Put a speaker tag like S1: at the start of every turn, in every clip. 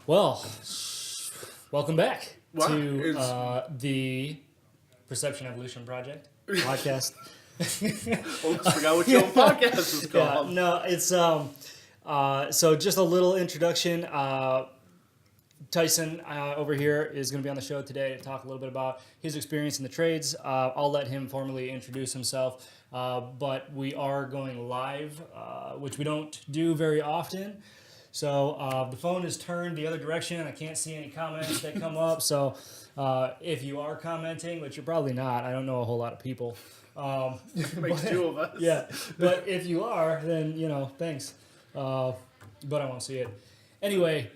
S1: Well, welcome back
S2: Wow,
S1: to the Perception Evolution Project podcast.
S2: almost forgot what your own podcast was
S1: Yeah,
S2: called.
S1: no, it's so just a little introduction. Tyson over here is going to be on the show today to talk a little bit about his experience in the trades. I'll let him formally introduce himself, but we are going live, which we don't do very often. So the phone is turned the other direction. I can't see any comments that come up. So if you are commenting, which you're probably not, I don't know a whole lot of people.
S2: Makes two of us.
S1: Yeah, but if you are, then thanks. But I won't see it. Anyway,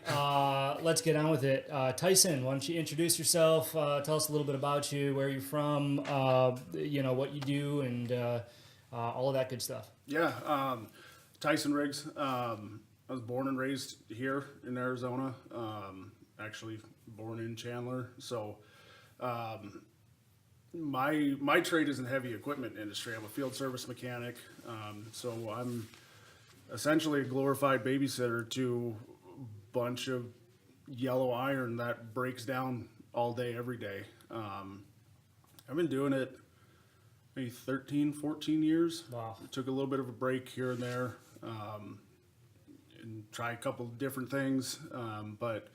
S1: let's get on with it. Tyson, why don't you introduce yourself? Tell us a little bit about you, where you're from, what you do, and all of that good stuff.
S2: Yeah, Tyson Riggs. I was born and raised here in Arizona. Actually, born in Chandler. So, my trade is in the heavy equipment industry. I'm a field service mechanic. So I'm essentially a glorified babysitter to a bunch of yellow iron that breaks down all day, every day. I've been doing it maybe 13, 14 years.
S1: Wow.
S2: Took a little bit of a break here and there. And try a couple of different things, but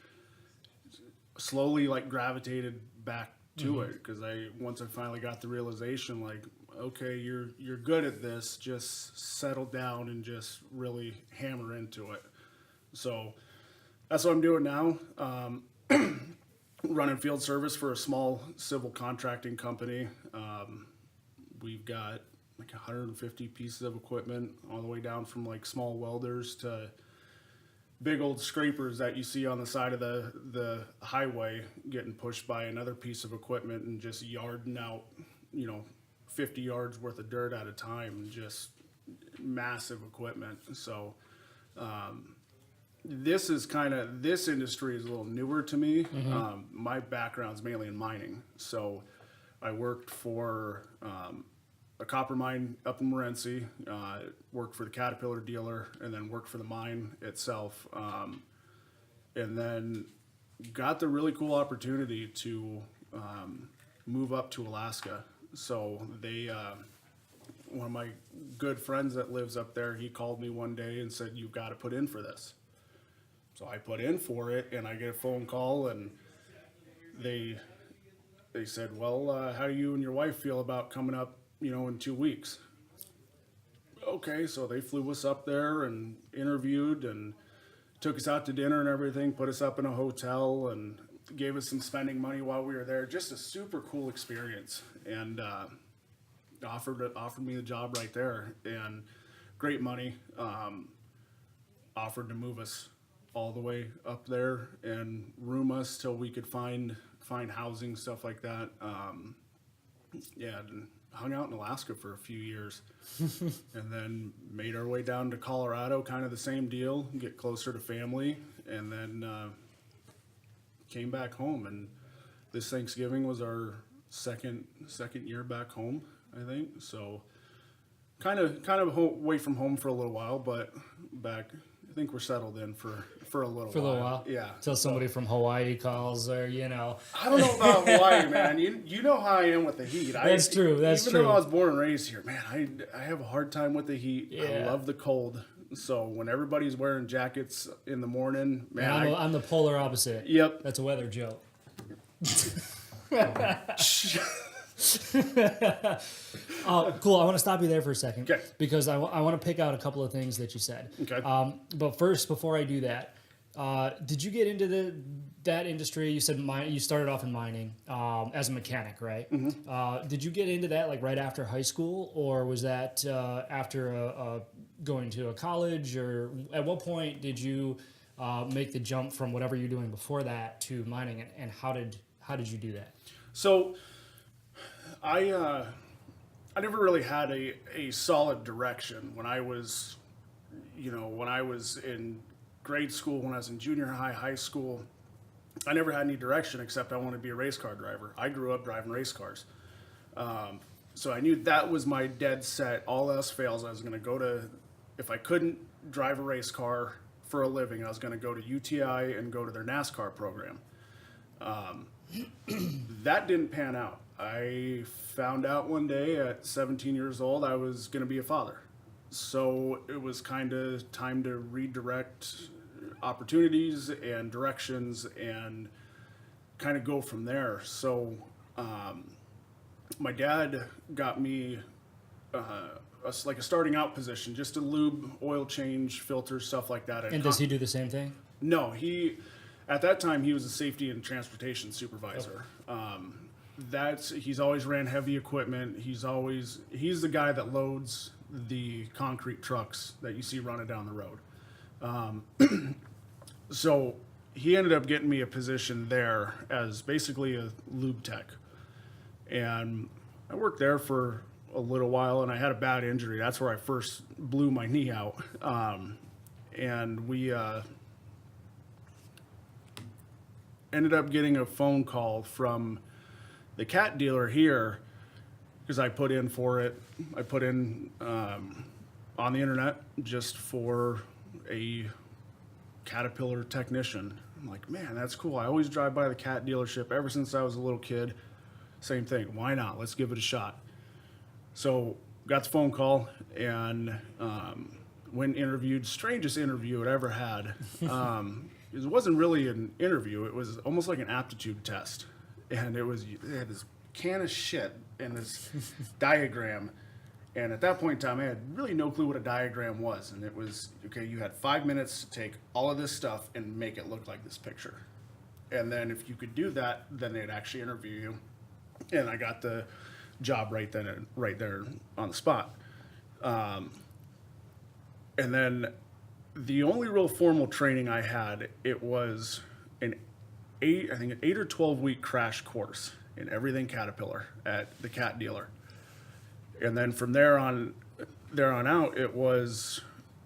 S2: slowly gravitated back to it because once I finally got the realization okay, you're good at this, just settle down and just really hammer into it. So that's what I'm doing now. Running field service for a small civil contracting company. We've got 150 pieces of equipment all the way down from small welders to big old scrapers that you see on the side of the highway getting pushed by another piece of equipment and just yarding out 50 yards worth of dirt at a time, and just massive equipment. So this industry is a little newer to me. My background's mainly in mining, so I worked for a copper mine up in Morenci, worked for the Caterpillar dealer, and then worked for the mine itself. And then got the really cool opportunity to move up to Alaska. So one of my good friends that lives up there, he called me one day and said, "You've got to put in for this." So I put in for it, and I get a phone call, and they said, "Well, how do you and your wife feel about coming up in 2 weeks?" Okay, so they flew us up there and interviewed and took us out to dinner and everything, put us up in a hotel and gave us some spending money while we were there. Just a super cool experience, and offered me the job right there, and great money. Offered to move us all the way up there and room us till we could find housing, stuff like that. And hung out in Alaska for a few years and then made our way down to Colorado, kind of the same deal, get closer to family, and then came back home. And this Thanksgiving was our second year back home, I think. So kind of away from home for a little while, but back. I think we're settled in for a little while.
S1: For a little while?
S2: Yeah.
S1: Till somebody from Hawaii calls, or
S2: I don't know about Hawaii, man. You know how I am with the heat.
S1: That's true.
S2: Even though I was born and raised here, man, I have a hard time with the heat.
S1: Yeah.
S2: I love the cold. So when everybody's wearing jackets in the morning, man,
S1: And I'm the polar opposite.
S2: Yep.
S1: That's a weather joke. Cool. I want to stop you there for a second.
S2: Okay.
S1: Because I want to pick out a couple of things that you said.
S2: Okay.
S1: But first, before I do that, did you get into that industry? You said you started off in mining as a mechanic, right?
S2: Mm-hmm.
S1: Did you get into that right after high school, or was that after going to a college, or at what point did you make the jump from whatever you're doing before that to mining, and how did you do that?
S2: So I never really had a solid direction when I was in grade school, when I was in junior high school. I never had any direction except I wanted to be a race car driver. I grew up driving race cars. So I knew that was my dead set. All else fails, I was going to if I couldn't drive a race car for a living. I was going to go to UTI and go to their NASCAR program. That didn't pan out. I found out one day at 17 years old I was going to be a father. So it was kind of time to redirect opportunities and directions and kind of go from there. So my dad got me like a starting out position, just a lube, oil change, filters, stuff like that.
S1: And does he do the same thing?
S2: No, at that time he was a safety and transportation supervisor. He's always ran heavy equipment. He's the guy that loads the concrete trucks that you see running down the road. So he ended up getting me a position there as basically a lube tech. And I worked there for a little while, and I had a bad injury. That's where I first blew my knee out. And we ended up getting a phone call from the cat dealer here, because I put in for it. I put in on the internet just for a Caterpillar technician. I'm like, man, that's cool. I always drive by the cat dealership ever since I was a little kid. Same thing. Why not? Let's give it a shot. So got the phone call and went and interviewed. Strangest interview I'd ever had. It wasn't really an interview. It was almost like an aptitude test. And they had this can of shit and this diagram. And at that point in time, I had really no clue what a diagram was. And it was, okay, you had 5 minutes to take all of this stuff and make it look like this picture. And then if you could do that, then they'd actually interview you. And I got the job right there on the spot. And then the only real formal training I had, it was an 8 or 12 week crash course in everything Caterpillar at the cat dealer. And then from there on out, it was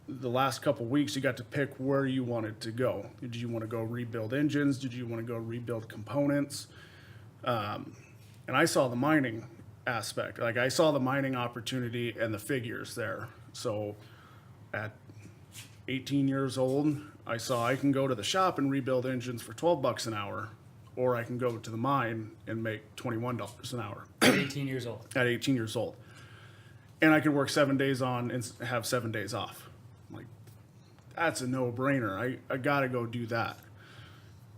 S2: the last couple weeks you got to pick where you wanted to go. Did you want to go rebuild engines? Did you want to go rebuild components? And I saw the mining aspect. Like I saw the mining opportunity and the figures there. So at 18 years old, I saw I can go to the shop and rebuild engines for $12 an hour, or I can go to the mine and make $21 an hour.
S1: At 18 years old.
S2: At 18 years old. And I could work 7 days on and have 7 days off. I'm like, that's a no-brainer. I got to go do that.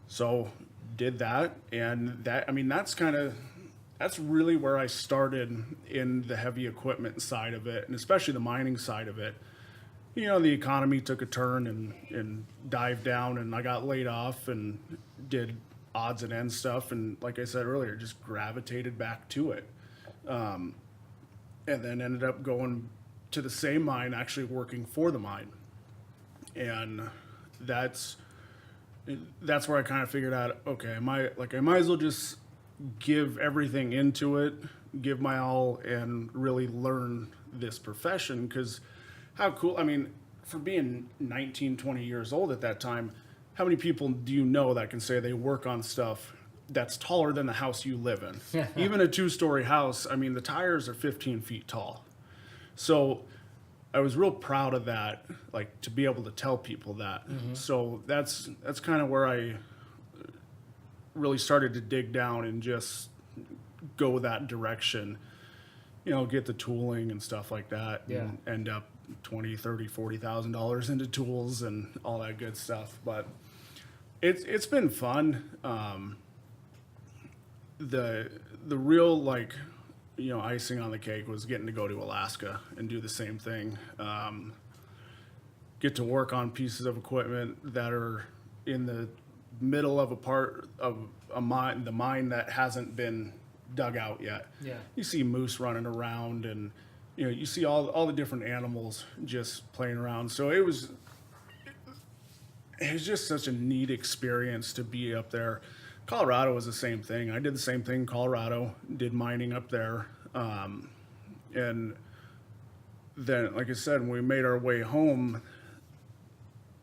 S2: So did that, and that's really where I started in the heavy equipment side of it, and especially the mining side of it. You know, the economy took a turn and dived down, and I got laid off and did odds and ends stuff, and like I said earlier, just gravitated back to it. And then ended up going to the same mine, actually working for the mine. And that's where I kind of figured out, okay, I might as well just give everything into it, give my all, and really learn this profession. Because how cool, I mean, for being 19, 20 years old at that time, how many people do you know that can say they work on stuff that's taller than the house you live in? Even a 2-story house, I mean, the tires are 15 feet tall. So I was real proud of that, like to be able to tell people that. Mm-hmm. So that's kind of where I really started to dig down and just go that direction, you know, get the tooling and stuff like that.
S1: Yeah.
S2: And end up $20,000, $30,000, $40,000 into tools and all that good stuff. But it's been fun. The real, like, you know, icing on the cake was getting to go to Alaska and do the same thing. Get to work on pieces of equipment that are in the middle of a part of a mine, the mine that hasn't been dug out yet.
S1: Yeah.
S2: You see moose running around, and you know, you see all the different animals just playing around. So it was just such a neat experience to be up there. Colorado was the same thing. I did the same thing in Colorado, did mining up there. And then, like I said, when we made our way home,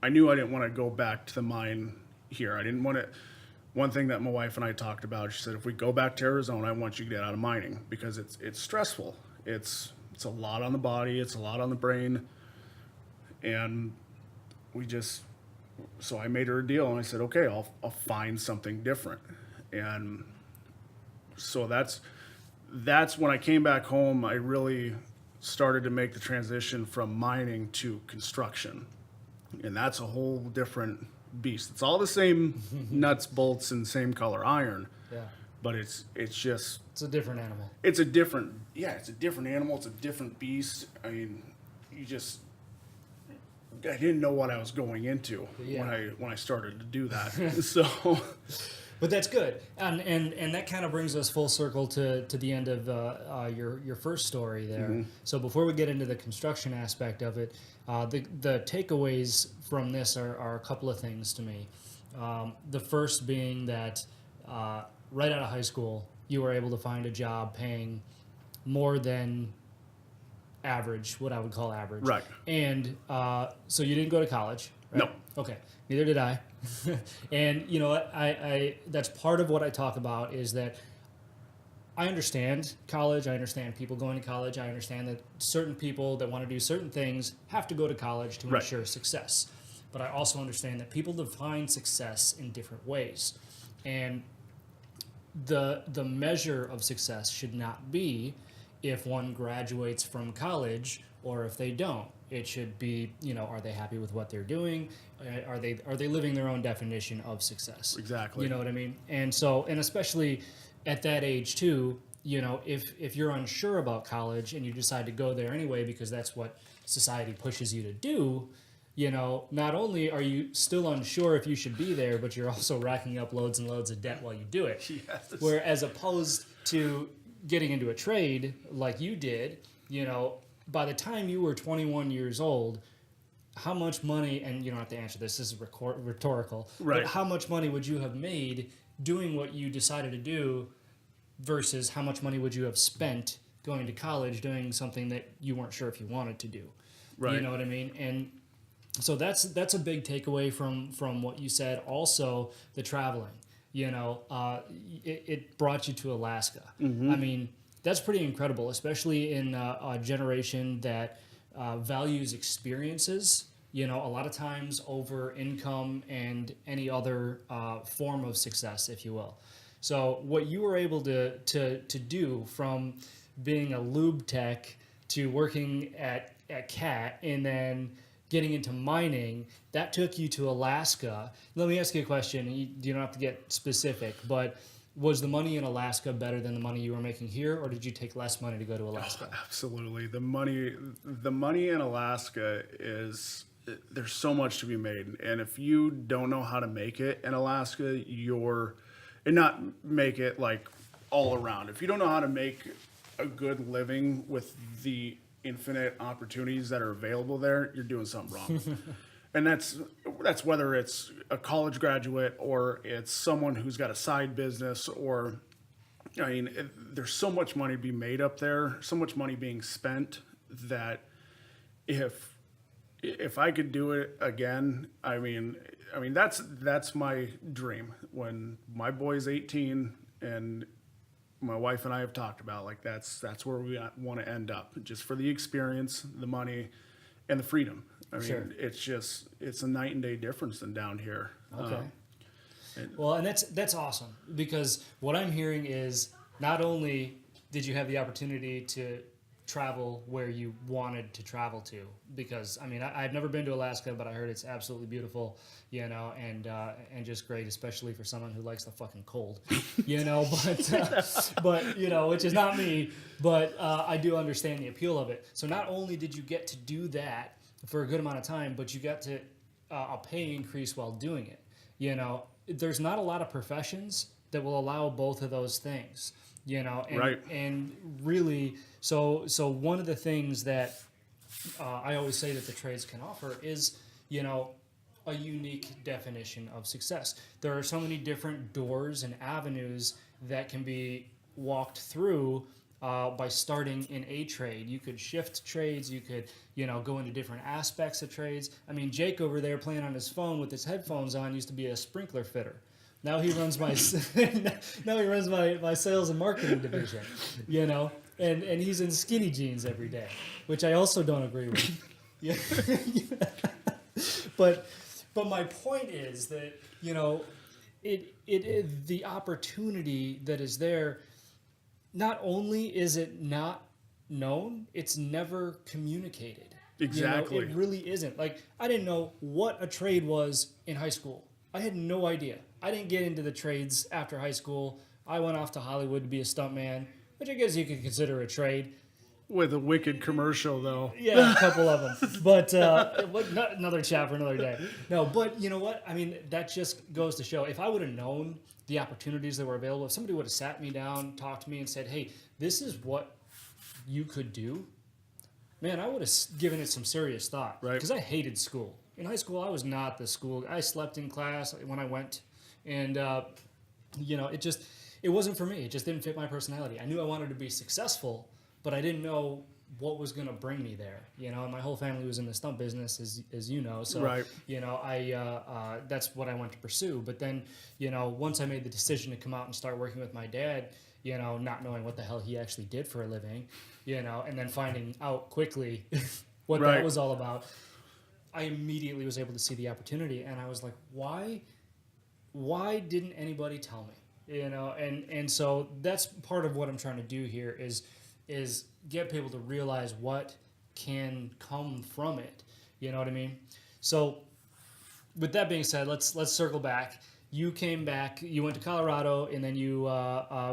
S2: I knew I didn't want to go back to the mine here. I didn't want to. One thing that my wife and I talked about, she said, if we go back to Arizona, I want you to get out of mining because it's stressful. It's a lot on the body. It's a lot on the brain. And we just so I made her a deal, and I said, okay, I'll find something different. And so that's when I came back home, I really started to make the transition from mining to construction. And that's a whole different beast. It's all the same nuts, bolts, and same color iron.
S1: Yeah.
S2: But it's just,
S1: It's a different animal.
S2: it's a different animal. It's a different beast. I mean, I didn't know what I was going into when I started to do that. So,
S1: But that's good, and that kind of brings us full circle to the end of your first story there. So before we get into the construction aspect of it, the takeaways from this are a couple of things to me. The first being that right out of high school, you were able to find a job paying more than average, what I would call average.
S2: Right.
S1: And so you didn't go to college, right?
S2: No.
S1: Okay. Neither did I. And you know what? I that's part of what I talk about is that I understand college. I understand people going to college. I understand that certain people that want to do certain things have to go to college to
S2: Right.
S1: ensure success. But I also understand that people define success in different ways. And the measure of success should not be if one graduates from college or if they don't. It should be, are they happy with what they're doing? Are they living their own definition of success?
S2: Exactly.
S1: You know what I mean? And so, and especially at that age too, if you're unsure about college and you decide to go there anyway because that's what society pushes you to do, not only are you still unsure if you should be there, but you're also racking up loads and loads of debt while you do it.
S2: Yes.
S1: Whereas opposed to getting into a trade like you did, by the time you were 21 years old, how much money, and you don't have to answer this is rhetorical,
S2: Right.
S1: but how much money would you have made doing what you decided to do versus how much money would you have spent going to college doing something that you weren't sure if you wanted to do?
S2: Right.
S1: You know what I mean? And so that's a big takeaway from what you said. Also, the traveling. It brought you to Alaska.
S2: Mm-hmm.
S1: I mean, that's pretty incredible, especially in a generation that values experiences. A lot of times over income and any other form of success, if you will. So what you were able to do from being a lube tech to working at CAT and then getting into mining, that took you to Alaska. Let me ask you a question. You don't have to get specific, but was the money in Alaska better than the money you were making here, or did you take less money to go to Alaska?
S2: Oh, absolutely. The money in Alaska there's so much to be made. And if you don't know how to make it in Alaska, and not make it like all around. If you don't know how to make a good living with the infinite opportunities that are available there, you're doing something wrong. And that's whether it's a college graduate or it's someone who's got a side business there's so much money to be made up there, so much money being spent that if I could do it again, I mean that's my dream. When my boy's 18 and my wife and I have talked about, like that's where we want to end up, just for the experience, the money, and the freedom. I mean,
S1: Sure.
S2: it's a night and day difference than down here.
S1: Okay. Well, and that's awesome, because what I'm hearing is not only did you have the opportunity to travel where you wanted to travel to, because I mean I've never been to Alaska, but I heard it's absolutely beautiful, and just great, especially for someone who likes the fucking cold, but which is not me, but I do understand the appeal of it. So not only did you get to do that for a good amount of time, but you got to a pay increase while doing it. There's not a lot of professions that will allow both of those things. And,
S2: Right.
S1: And really, so one of the things that I always say that the trades can offer is, a unique definition of success. There are so many different doors and avenues that can be walked through by starting in a trade. You could shift trades. You could, go into different aspects of trades. I mean, Jake over there playing on his phone with his headphones on used to be a sprinkler fitter. Now he runs my my sales and marketing division, and he's in skinny jeans every day, which I also don't agree with. Yeah. But But my point is that, the opportunity that is there, not only is it not known, it's never communicated.
S2: Exactly.
S1: It really isn't. Like, I didn't know what a trade was in high school. I had no idea. I didn't get into the trades after high school. I went off to Hollywood to be a stuntman, which I guess you could consider a trade.
S2: With a wicked commercial, though.
S1: Yeah, a couple of them. But another chat for another day. No, but you know what? I mean, that just goes to show, if I would have known the opportunities that were available, if somebody would have sat me down, talked to me, and said, hey, this is what you could do, man, I would have given it some serious thought.
S2: Right.
S1: Because I hated school. In high school, I was not the school. I slept in class when I went. And, it wasn't for me. It just didn't fit my personality. I knew I wanted to be successful, but I didn't know what was going to bring me there. My whole family was in the stunt business, as you know. So,
S2: Right.
S1: That's what I went to pursue. But then, once I made the decision to come out and start working with my dad, not knowing what the hell he actually did for a living, and then finding out quickly what
S2: Right.
S1: that was all about, I immediately was able to see the opportunity. And I was like, why didn't anybody tell me? And so that's part of what I'm trying to do here is get people to realize what can come from it. You know what I mean? So with that being said, let's circle back. You came back, you went to Colorado, and then you,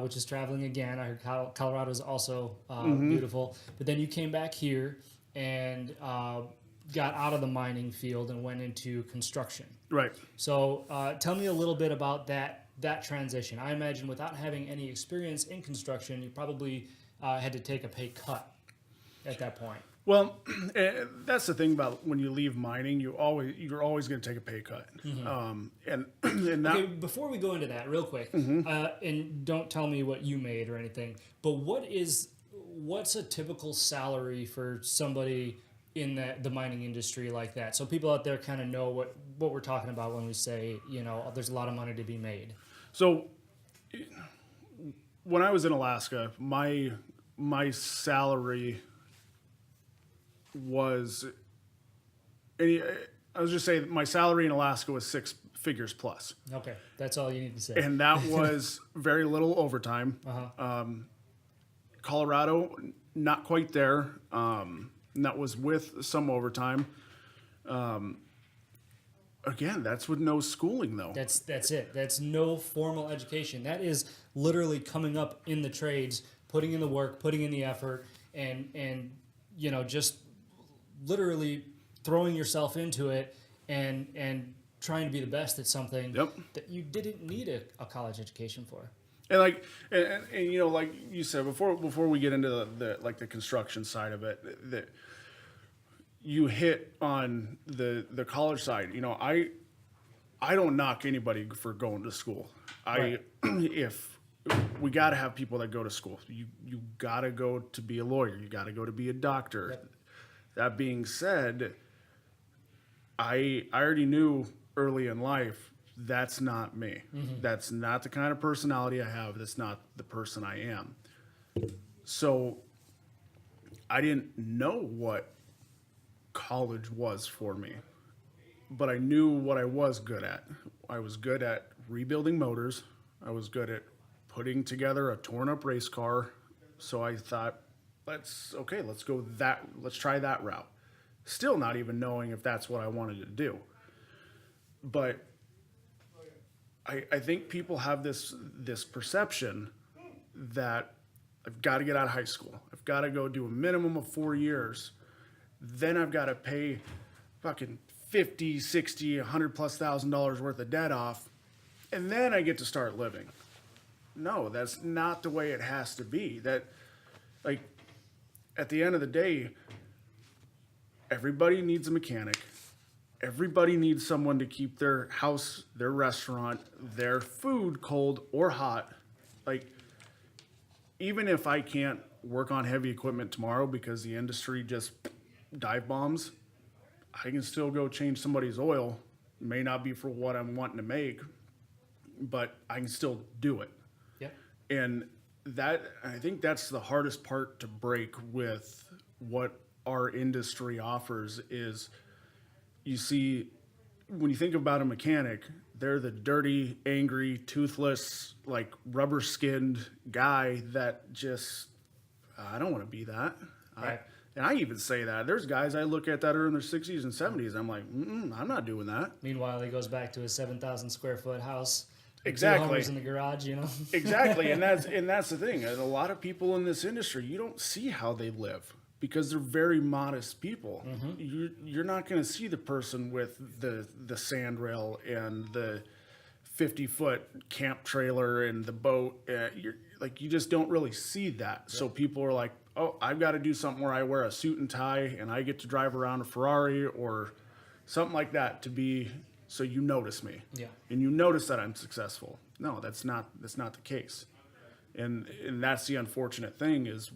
S1: which is traveling again. I heard Colorado is also beautiful. But then you came back here and got out of the mining field and went into construction.
S2: Right.
S1: So tell me a little bit about that transition. I imagine without having any experience in construction, you probably had to take a pay cut at that point.
S2: Well, that's the thing about when you leave mining, you're always going to take a pay cut. And that,
S1: Okay, before we go into that, real quick, and don't tell me what you made or anything, but what's a typical salary for somebody in the mining industry like that? So people out there kind of know what we're talking about when we say, there's a lot of money to be made.
S2: So when I was in Alaska, my salary was, I was just saying my salary in Alaska was 6 figures plus.
S1: Okay, that's all you need to say.
S2: And that was very little overtime. Colorado, not quite there. And that was with some overtime. Again, that's with no schooling, though.
S1: That's it. That's no formal education. That is literally coming up in the trades, putting in the work, putting in the effort, and just literally throwing yourself into it and trying to be the best at something that you didn't need a college education for.
S2: And like you said before we get into the construction side of it, that you hit on the college side. I don't knock anybody for going to school.
S1: Right.
S2: If we got to have people that go to school, you got to go to be a lawyer. You got to go to be a doctor.
S1: Yep.
S2: That being said, I already knew early in life that's not me. That's not the kind of personality I have. That's not the person I am. So I didn't know what college was for me, but I knew what I was good at. I was good at rebuilding motors. I was good at putting together a torn up race car. So I thought, let's try that route. Still not even knowing if that's what I wanted to do. But I think people have this perception that I've got to get out of high school. I've got to go do a minimum of 4 years. Then I've got to pay fucking $50, $60, $100,000+ worth of debt off. And then I get to start living. No, that's not the way it has to be. That, like, at the end of the day, everybody needs a mechanic. Everybody needs someone to keep their house, their restaurant, their food cold or hot. Like, even if I can't work on heavy equipment tomorrow because the industry just dive bombs, I can still go change somebody's oil. It may not be for what I'm wanting to make, but I can still do it.
S1: Yeah.
S2: And I think that's the hardest part to break with what our industry offers is you see when you think about a mechanic, they're the dirty, angry, toothless, like rubber skinned guy that just, I don't want to be that.
S1: Right.
S2: And I even say that. There's guys I look at that are in their 60s and 70s. I'm like, I'm not doing that.
S1: Meanwhile, he goes back to his 7,000 square foot house. with
S2: Exactly.
S1: 2 Hummers in the garage, you know.
S2: Exactly, and that's the thing. And a lot of people in this industry, you don't see how they live because they're very modest people. You're not going to see the person with the sand rail and the 50-foot camp trailer and the boat. You just don't really see that. So people are like, oh, I've got to do something where I wear a suit and tie and I get to drive around a Ferrari or something like that to be, so you notice me.
S1: Yeah.
S2: And you notice that I'm successful. No, that's not the case. And that's the unfortunate thing is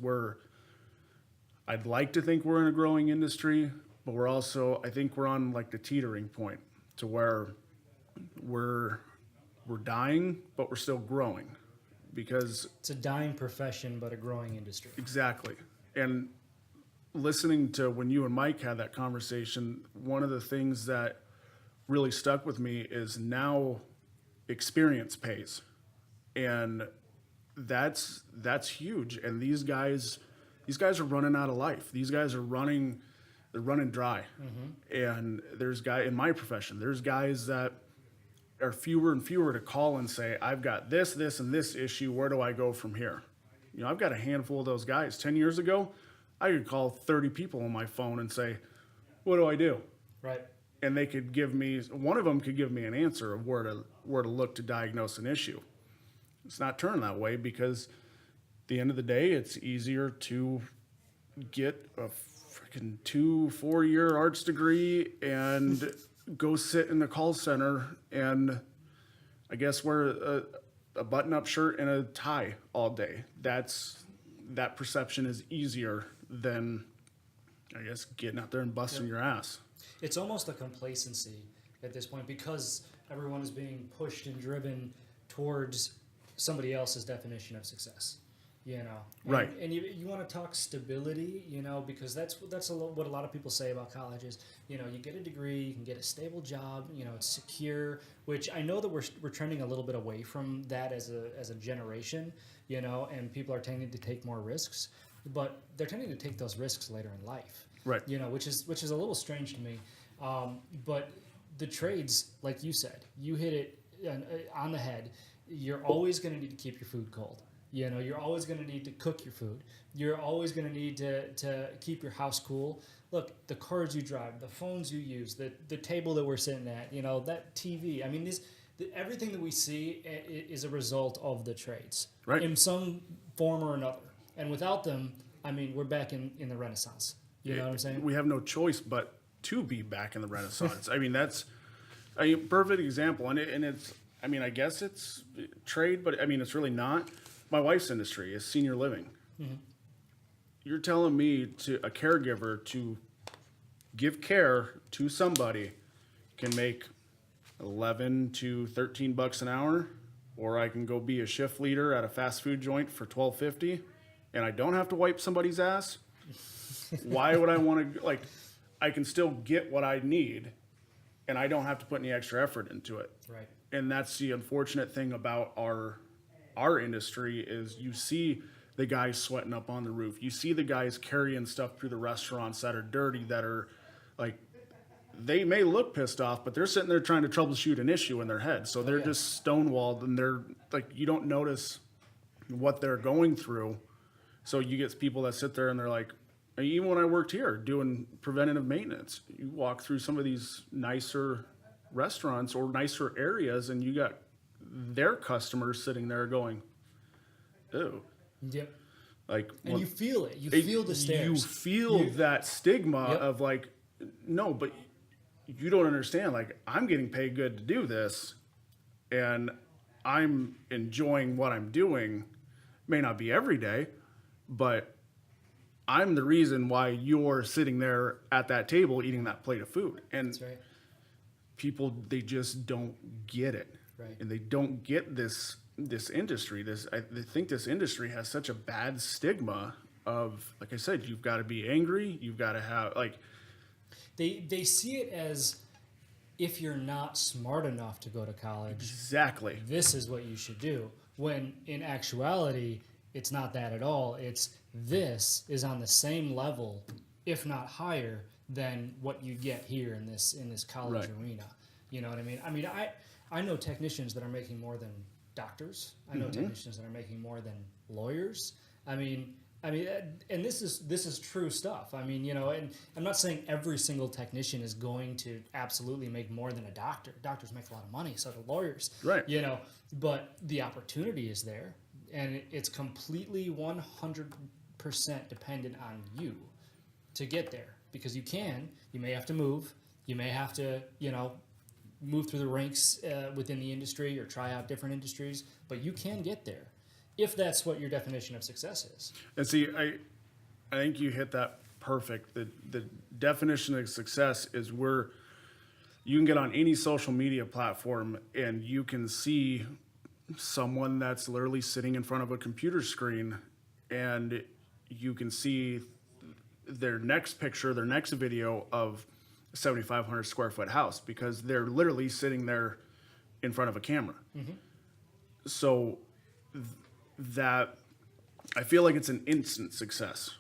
S2: I'd like to think we're in a growing industry, but I think we're on like the teetering point to where we're dying, but we're still growing. Because
S1: It's a dying profession, but a growing industry.
S2: exactly. And listening to when you and Mike had that conversation, one of the things that really stuck with me is now experience pays. And that's huge. And these guys are running out of life. These guys are running dry. And there's in my profession, there's guys that are fewer and fewer to call and say, I've got this, and this issue. Where do I go from here? I've got a handful of those guys. 10 years ago, I could call 30 people on my phone and say, what do I do?
S1: Right.
S2: And they could one of them could give me an answer of where to look to diagnose an issue. It's not turned that way because at the end of the day, it's easier to get a freaking 2-4 year arts degree and go sit in the call center and I guess wear a button-up shirt and a tie all day. That perception is easier than, I guess, getting out there and busting your ass.
S1: It's almost a complacency at this point because everyone is being pushed and driven towards somebody else's definition of success.
S2: Right.
S1: And you want to talk stability, because that's what a lot of people say about college is, you get a degree, you can get a stable job, it's secure, which I know that we're trending a little bit away from that as a generation, and people are tending to take more risks, but they're tending to take those risks later in life.
S2: Right.
S1: Which is a little strange to me. But the trades, like you said, you hit it on the head. You're always going to need to keep your food cold. You're always going to need to cook your food. You're always going to need to keep your house cool. Look, the cars you drive, the phones you use, the table that we're sitting at, that TV. I mean, everything that we see is a result of the trades,
S2: right,
S1: in some form or another. And without them, I mean, we're back in the Renaissance. You know what I'm saying?
S2: We have no choice but to be back in the Renaissance. I mean, that's a perfect example. And it's, I mean, I guess it's trade, but I mean, it's really not. My wife's industry is senior living. Mm-hmm. You're telling me a caregiver to give care to somebody can make $11 to $13 an hour, or I can go be a shift leader at a fast food joint for $12.50, and I don't have to wipe somebody's ass. Why would I want to, I can still get what I need, and I don't have to put any extra effort into it.
S1: Right.
S2: And that's the unfortunate thing about our industry is you see the guys sweating up on the roof. You see the guys carrying stuff through the restaurants that are dirty, that are they may look pissed off, but they're sitting there trying to troubleshoot an issue in their head. So they're just stonewalled, and they're you don't notice what they're going through. So you get people that sit there and they're like, even when I worked here doing preventative maintenance, you walk through some of these nicer restaurants or nicer areas and you got their customers sitting there going, "Ew."
S1: Yep.
S2: And
S1: you feel it. You feel the stares.
S2: You feel that stigma
S1: Yep.
S2: of no, but you don't understand. I'm getting paid good to do this, and I'm enjoying what I'm doing. May not be every day, but I'm the reason why you're sitting there at that table eating that plate of food. And
S1: That's right.
S2: people, they just don't get it.
S1: Right.
S2: And they don't get this industry. I think this industry has such a bad stigma of, like I said, you've got to be angry. You've got to have
S1: They see it as if you're not smart enough to go to college,
S2: Exactly.
S1: this is what you should do. When in actuality, it's not that at all. It's this is on the same level, if not higher, than what you get here in this college arena. You know what I mean? I mean, I know technicians that are making more than doctors. I know technicians that are making more than lawyers. I mean, and this is true stuff. I mean, you know, and I'm not saying every single technician is going to absolutely make more than a doctor. Doctors make a lot of money, so do lawyers.
S2: Right.
S1: You know, but the opportunity is there, and it's completely 100% dependent on you to get there, because you may have to move, you may have to, you know, move through the ranks within the industry or try out different industries, but you can get there if that's what your definition of success is.
S2: And see, I think you hit that perfect. The definition of success is where you can get on any social media platform and you can see someone that's literally sitting in front of a computer screen, and you can see their next picture, their next video of a 7,500 square foot house, because they're literally sitting there in front of a camera. So that, I feel like it's an instant success.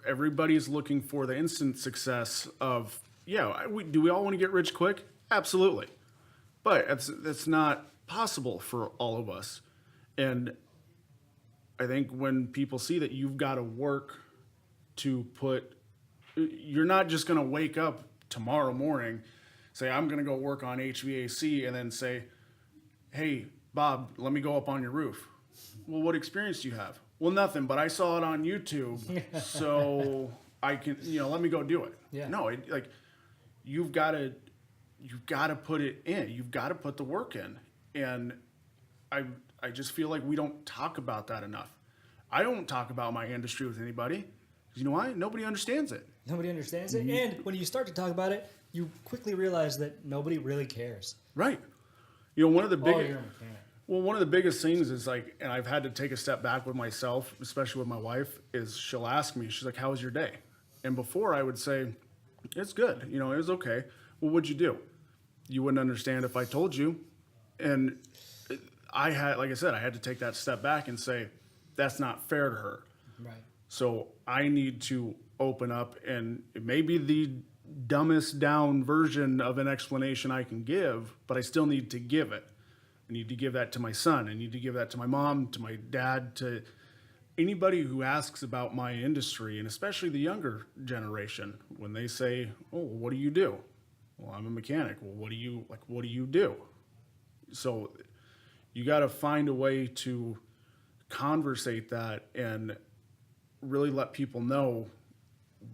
S2: Everybody's looking for the instant success of, do we all want to get rich quick? Absolutely. But that's not possible for all of us. And I think when people see that you've got to work to you're not just going to wake up tomorrow morning, say, I'm going to go work on HVAC, and then say, hey, Bob, let me go up on your roof. Well, what experience do you have? Well, nothing, but I saw it on YouTube, so I can, let me go do it.
S1: Yeah.
S2: No, you've got to put it in. You've got to put the work in. And I just feel like we don't talk about that enough. I don't talk about my industry with anybody. You know why? Nobody understands it.
S1: Nobody understands it. And when you start to talk about it, you quickly realize that nobody really cares.
S2: Right. One of the
S1: You're a mechanic.
S2: Well, one of the biggest things is and I've had to take a step back with myself, especially with my wife, is she'll ask me, she's like, how was your day? And before I would say, it's good. It was okay. Well, what'd you do? You wouldn't understand if I told you. And like I said, I had to take that step back and say, that's not fair to her.
S1: Right.
S2: So I need to open up, and it may be the dumbest down version of an explanation I can give, but I still need to give it. I need to give that to my son. I need to give that to my mom, to my dad, to anybody who asks about my industry, and especially the younger generation. When they say, oh, what do you do? Well, I'm a mechanic. Well, what do you do? So you got to find a way to conversate that and really let people know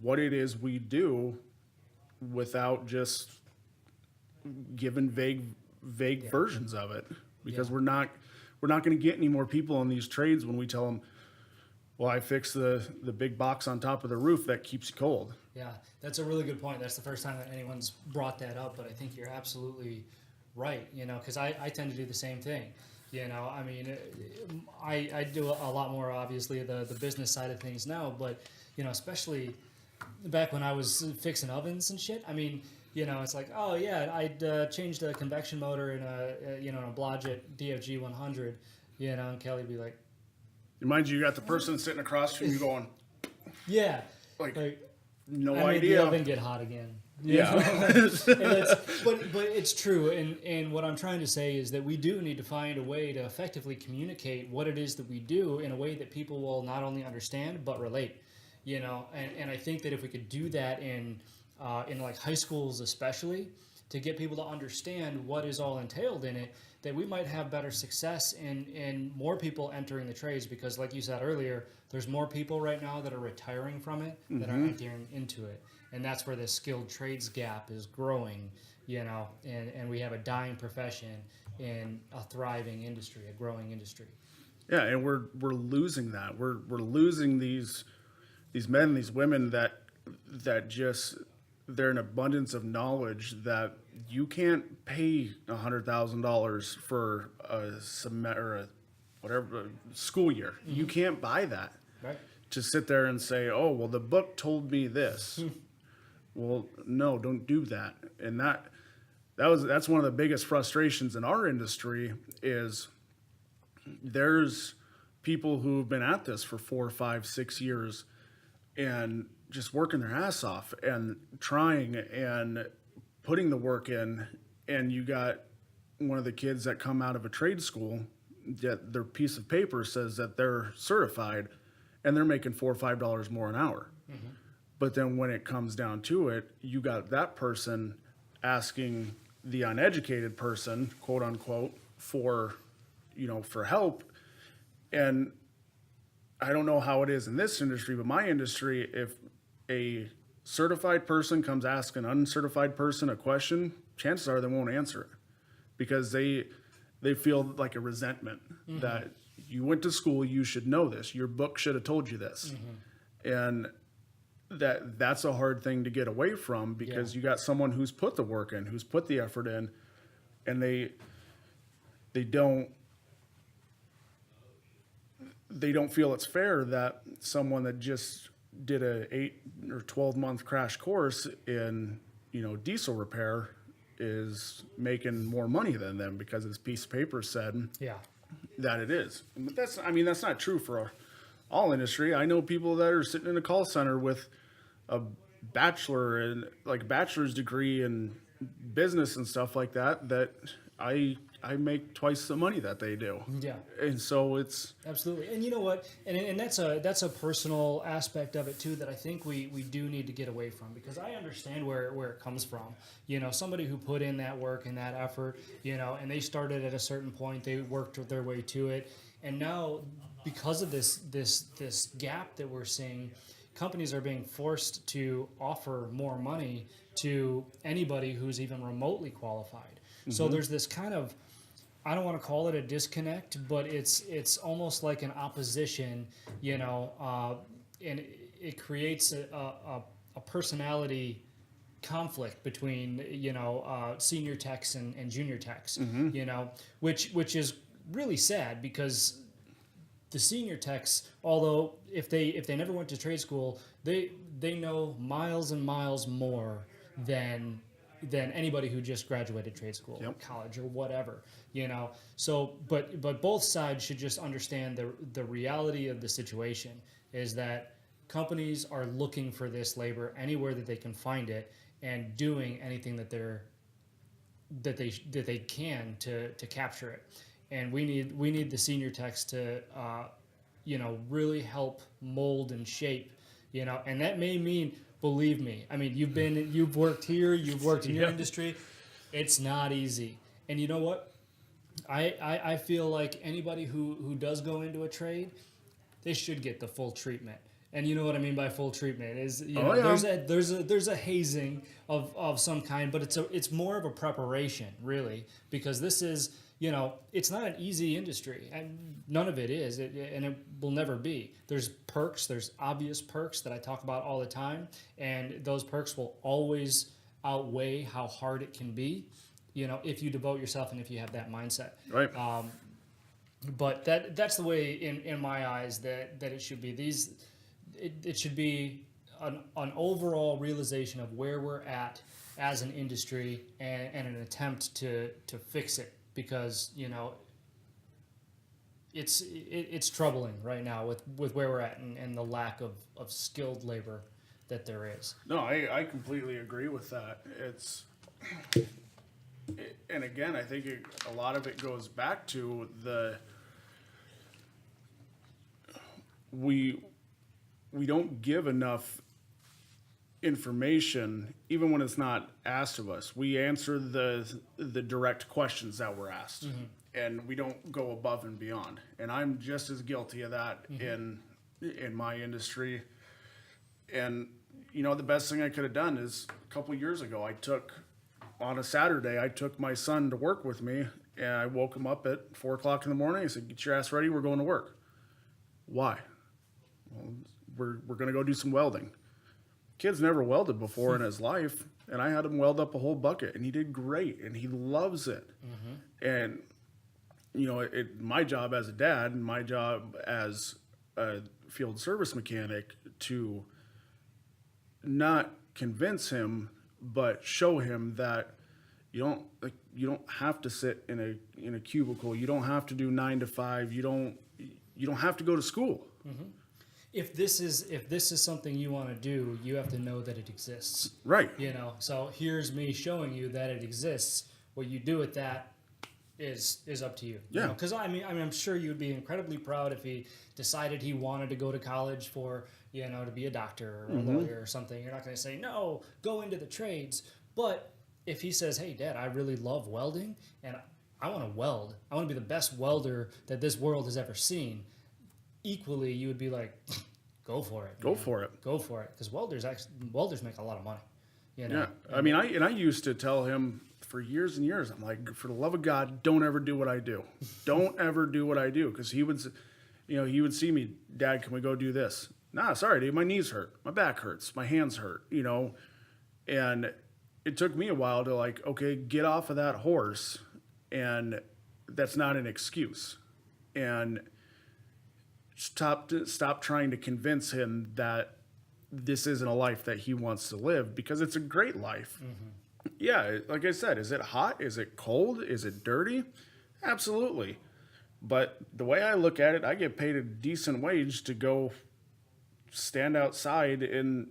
S2: what it is we do without just giving vague versions of it, because we're not going to get any more people in these trades when we tell them, well, I fixed the big box on top of the roof that keeps you cold.
S1: Yeah, that's a really good point. That's the first time that anyone's brought that up, but I think you're absolutely right, because I tend to do the same thing. I mean, I do a lot more, obviously, the business side of things now, but, especially back when I was fixing ovens and shit, I mean, it's like, oh yeah, I'd changed a convection motor in a Blodgett DFG 100, and Kelly'd be like,
S2: mind you got the person sitting across from you going,
S1: yeah,
S2: like
S1: no
S2: idea.
S1: I made the oven get hot again.
S2: Yeah.
S1: But it's true, and what I'm trying to say is that we do need to find a way to effectively communicate what it is that we do in a way that people will not only understand but relate. And I think that if we could do that in like high schools especially, to get people to understand what is all entailed in it, that we might have better success in more people entering the trades, because like you said earlier, there's more people right now that are retiring from it that are entering into it. And that's where the skilled trades gap is growing, and we have a dying profession in a thriving industry, a growing industry.
S2: Yeah, and we're losing that. We're losing these men, these women that just, they're an abundance of knowledge that you can't pay $100,000 for a semester or a school year. You can't buy that.
S1: Right.
S2: To sit there and say, oh, well, the book told me this. Well, no, don't do that. And that's one of the biggest frustrations in our industry is there's people who've been at this for 4, 5, 6 years and just working their ass off and trying and putting the work in, and you got one of the kids that come out of a trade school, that their piece of paper says that they're certified and they're making $4 or $5 more an hour. But then when it comes down to it, you got that person asking the uneducated person, quote unquote, for help. And I don't know how it is in this industry, but my industry, if a certified person comes ask an uncertified person a question, chances are they won't answer it because they feel like a resentment that you went to school, you should know this. Your book should have told you this. And that's a hard thing to get away from because you got someone who's put the work in, who's put the effort in, and they don't feel it's fair that someone that just did a 8 or 12 month crash course in diesel repair is making more money than them because this piece of paper said that it is. But that's not true for all industry. I know people that are sitting in a call center with a bachelor's degree in business and stuff like that I make twice the money that they do.
S1: Yeah.
S2: And so it's
S1: absolutely. And you know what? And that's a personal aspect of it too that I think we do need to get away from, because I understand where it comes from. Somebody who put in that work and that effort, and they started at a certain point, they worked their way to it. And now because of this gap that we're seeing, companies are being forced to offer more money to anybody who's even remotely qualified. So there's this kind of, I don't want to call it a disconnect, but it's almost like an opposition, and it creates a personality conflict between senior techs and junior techs, which is really sad because the senior techs, although if they never went to trade school, they know miles and miles more than anybody who just graduated trade school, college, or whatever, So, but both sides should just understand the reality of the situation is that companies are looking for this labor anywhere that they can find it and doing anything that they can to capture it. And we need the senior techs to, really help mold and shape, and that may mean, believe me, I mean, you've worked here, you've worked in your industry. It's not easy. And you know what? I feel like anybody who does go into a trade, they should get the full treatment. And you know what I mean by full treatment is, there's a hazing of some kind, but it's more of a preparation, really, because this is, it's not an easy industry, and none of it is, and it will never be. There's perks, there's obvious perks that I talk about all the time, and those perks will always outweigh how hard it can be, if you devote yourself and if you have that mindset.
S2: right.
S1: But that's the way, in my eyes, that it should be. It should be an overall realization of where we're at as an industry and an attempt to fix it. Because it's troubling right now with where we're at and the lack of skilled labor that there is.
S2: No, I completely agree with that. And again, I think a lot of it goes back to we don't give enough information, even when it's not asked of us. We answer the direct questions that we're asked, and we don't go above and beyond. And I'm just as guilty of that in my industry. And the best thing I could have done is a couple of years ago, on a Saturday, I took my son to work with me, and I woke him up at 4 o'clock in the morning. I said, "Get your ass ready. We're going to work." Why? Well, we're going to go do some welding. Kid's never welded before in his life, and I had him weld up a whole bucket, and he did great, and he loves it. And my job as a dad and my job as a field service mechanic to not convince him, but show him that You don't have to sit in a cubicle. You don't have to do 9 to 5. You don't have to go to school.
S1: If this is something you want to do, you have to know that it exists.
S2: Right.
S1: So here's me showing you that it exists. What you do with that is up to you.
S2: Yeah.
S1: Because I'm sure you'd be incredibly proud if he decided he wanted to go to college for to be a doctor or a lawyer or something. You're not going to say no, go into the trades. But if he says, hey, Dad, I really love welding and I want to weld. I want to be the best welder that this world has ever seen. Equally, you would be like, go for it.
S2: Go for it.
S1: Go for it. Because welders make a lot of money.
S2: Yeah. I mean, I used to tell him for years and years, I'm like, for the love of God, don't ever do what I do. Don't ever do what I do. Because he would see me, Dad, can we go do this? Nah, sorry, dude, my knees hurt. My back hurts. My hands hurt, And it took me a while to like, okay, get off of that horse. And that's not an excuse. And stop trying to convince him that this isn't a life that he wants to live, because it's a great life. Yeah, like I said, is it hot? Is it cold? Is it dirty? Absolutely. But the way I look at it, I get paid a decent wage to go stand outside in,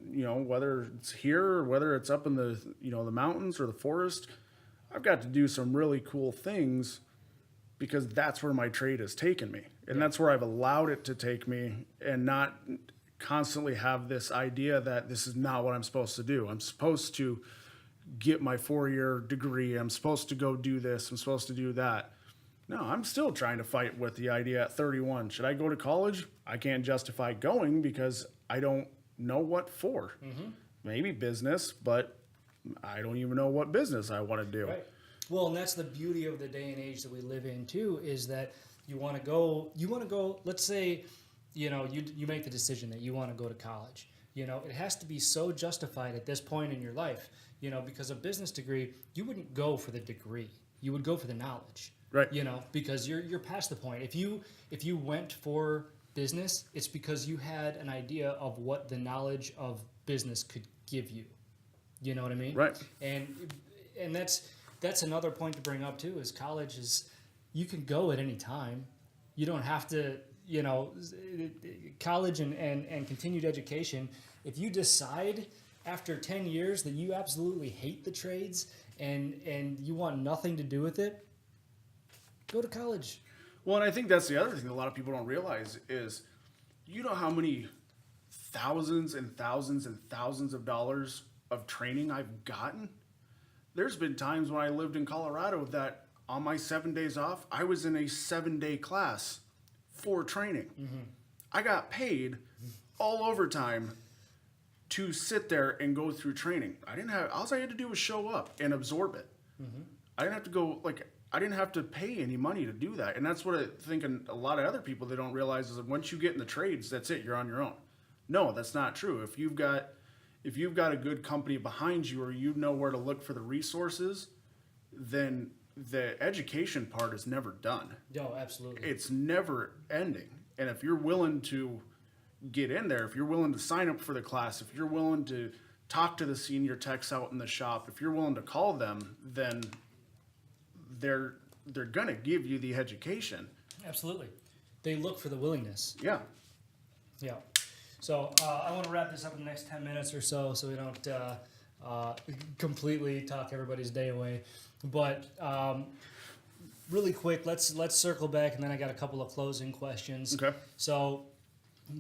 S2: whether it's here or whether it's up in the, the mountains or the forest. I've got to do some really cool things because that's where my trade has taken me. And that's where I've allowed it to take me, and not constantly have this idea that this is not what I'm supposed to do. I'm supposed to get my 4-year degree. I'm supposed to go do this. I'm supposed to do that. No, I'm still trying to fight with the idea at 31. Should I go to college? I can't justify going because I don't know what for. Maybe business, but I don't even know what business I want to do.
S1: Right. Well, and that's the beauty of the day and age that we live in too, is that you want to go, let's say, you make the decision that you want to go to college. It has to be so justified at this point in your life, because a business degree, you wouldn't go for the degree. You would go for the knowledge.
S2: Right.
S1: Because you're past the point. If you went for business, it's because you had an idea of what the knowledge of business could give you. You know what I mean?
S2: Right.
S1: And that's another point to bring up too, is college is, you can go at any time. You don't have to, college and continued education, if you decide after 10 years that you absolutely hate the trades and you want nothing to do with it, go to college.
S2: Well, and I think that's the other thing a lot of people don't realize is, how many thousands and thousands and thousands of dollars of training I've gotten? There's been times when I lived in Colorado that on my 7 days off, I was in a 7-day class for training. I got paid all overtime to sit there and go through training. All I had to do was show up and absorb it. I didn't have to go, I didn't have to pay any money to do that. And that's what I think a lot of other people, they don't realize, is that once you get in the trades, that's it, you're on your own. No, that's not true. If you've got a good company behind you, or you know where to look for the resources, then the education part is never done.
S1: No, absolutely.
S2: It's never ending. And if you're willing to get in there, if you're willing to sign up for the class, if you're willing to talk to the senior techs out in the shop, if you're willing to call them, then they're going to give you the education.
S1: Absolutely. They look for the willingness.
S2: Yeah.
S1: Yeah. So I want to wrap this up in the next 10 minutes or so we don't completely talk everybody's day away. But really quick, let's circle back, and then I got a couple of closing questions.
S2: Okay.
S1: So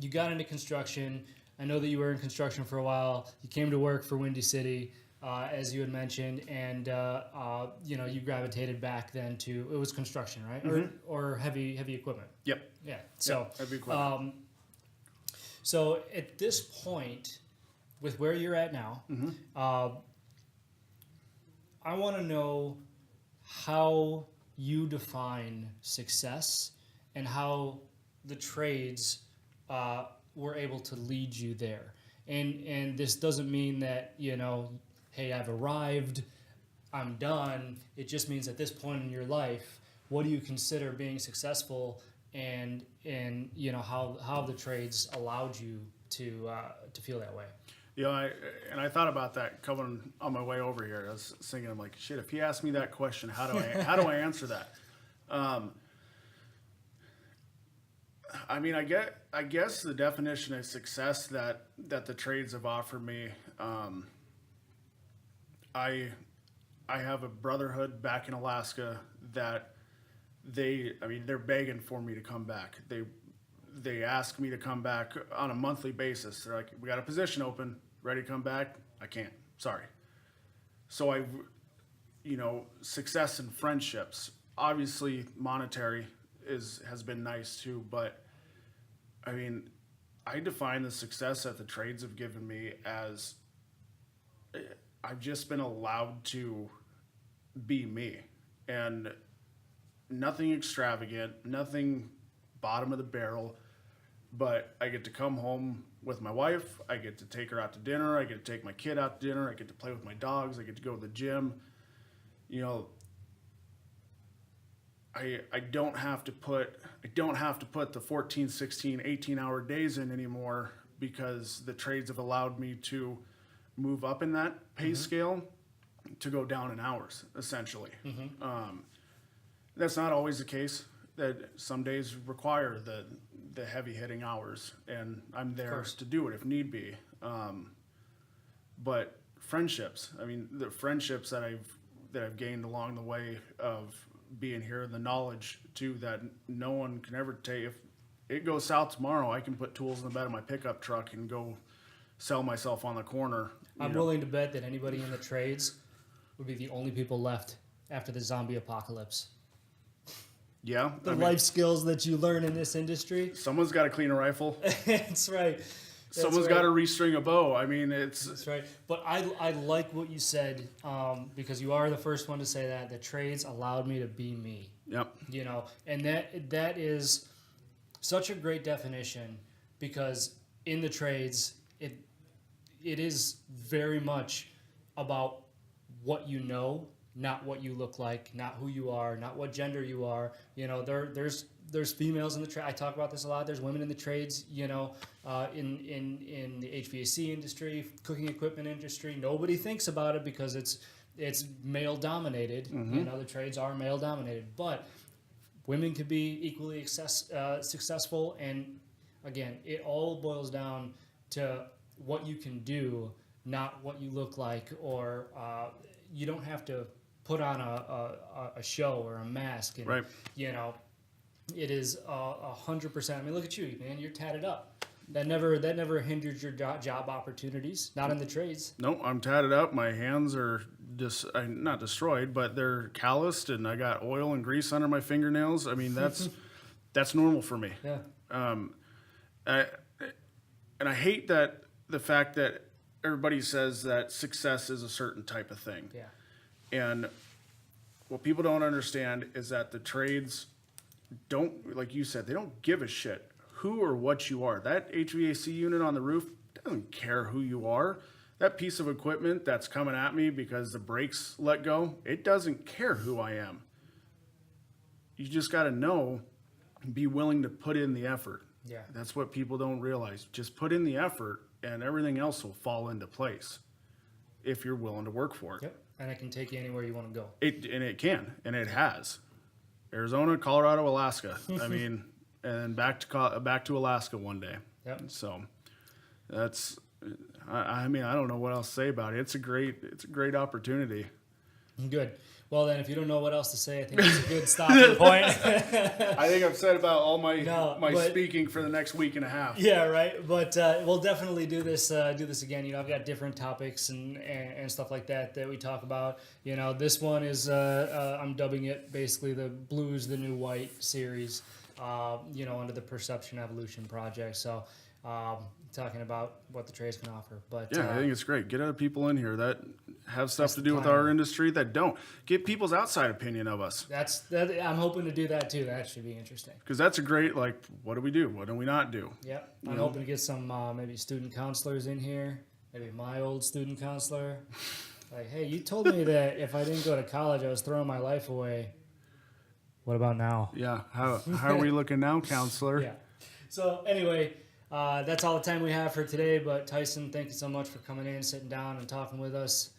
S1: you got into construction. I know that you were in construction for a while. You came to work for Windy City, as you had mentioned, and you gravitated back then to, it was construction, right? Or heavy equipment.
S2: Yep.
S1: Yeah. So
S2: heavy equipment.
S1: So at this point, with where you're at now, I want to know how you define success and how the trades were able to lead you there. And this doesn't mean that, hey, I've arrived, I'm done. It just means at this point in your life, what do you consider being successful, and how the trades allowed you to feel that way?
S2: I thought about that coming on my way over here. I was thinking, I'm like, shit, if he asked me that question, how do I answer that? I mean, I guess the definition of success that the trades have offered me, I have a brotherhood back in Alaska that they're begging for me to come back. They ask me to come back on a monthly basis. They're like, we got a position open, ready to come back? I can't, sorry. So success in friendships, obviously monetary has been nice too, but I mean, I define the success that the trades have given me as I've just been allowed to be me, and nothing extravagant, nothing bottom of the barrel, but I get to come home with my wife, I get to take her out to dinner, I get to take my kid out to dinner, I get to play with my dogs, I get to go to the gym. I don't have to put the 14, 16, 18-hour days in anymore, because the trades have allowed me to move up in that pay scale to go down in hours, essentially. That's not always the case. That some days require the heavy hitting hours, and I'm there to do it if need be. But friendships, I mean, the friendships that I've gained along the way of being here, the knowledge too that no one can ever take. If it goes south tomorrow, I can put tools in the bed of my pickup truck and go sell myself on the corner.
S1: I'm willing to bet that anybody in the trades would be the only people left after the zombie apocalypse.
S2: Yeah.
S1: Life skills that you learn in this industry.
S2: Someone's got to clean a rifle.
S1: That's right.
S2: Someone's got to restring a bow. I mean,
S1: That's right. But I like what you said, because you are the first one to say that. The trades allowed me to be me.
S2: Yep.
S1: And that is such a great definition, because in the trades, it is very much about what you know, not what you look like, not who you are, not what gender you are. There's females in the trade. I talk about this a lot. There's women in the trades, in the HVAC industry, cooking equipment industry. Nobody thinks about it because it's male dominated. The trades are male dominated, but women could be equally successful. And again, it all boils down to what you can do, not what you look like, or you don't have to put on a show or a mask. And,
S2: right.
S1: It is 100%. I mean, look at you, man. You're tatted up. That never hindered your job opportunities. Not in the trades.
S2: No, I'm tatted up. My hands are not destroyed, but they're calloused, and I got oil and grease under my fingernails. I mean, that's normal for me.
S1: Yeah.
S2: And I hate that the fact that everybody says that success is a certain type of thing.
S1: Yeah.
S2: And what people don't understand is that the trades don't, like you said, they don't give a shit who or what you are. That HVAC unit on the roof doesn't care who you are. That piece of equipment that's coming at me because the brakes let go, it doesn't care who I am. You just got to know, be willing to put in the effort.
S1: Yeah.
S2: That's what people don't realize. Just put in the effort, and everything else will fall into place if you're willing to work for it.
S1: Yep. And it can take you anywhere you want to go.
S2: It can, and it has. Arizona, Colorado, Alaska. I mean, and back to Alaska one day.
S1: Yep.
S2: So that's. I mean, I don't know what else to say about it. It's a great opportunity.
S1: Good. Well, then, if you don't know what else to say, I think it's a good stopping point.
S2: I think I've said about all my speaking for the next week and a half.
S1: Yeah, right. But we'll definitely do this again. I've got different topics and stuff like that we talk about. This one is I'm dubbing it basically the Blue is the New White series. Under the Perception Evolution Project. So. Talking about what the trades can offer. But
S2: yeah, I think it's great. Get other people in here that have stuff to do with our industry that don't. Get people's outside opinion of us.
S1: I'm hoping to do that too. That should be interesting.
S2: Because that's a great, what do we do? What do we not do?
S1: Yep. I'm hoping to get some maybe student counselors in here. Maybe my old student counselor. Like, hey, you told me that if I didn't go to college, I was throwing my life away. What about now?
S2: Yeah. How are we looking now, counselor?
S1: Yeah. So anyway, That's all the time we have for today. But Tyson, thank you so much for coming in, sitting down, and talking with us.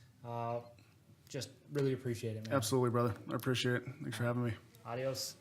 S1: Just really appreciate it, man.
S2: Absolutely, brother. I appreciate it. Thanks for having me.
S1: Adios.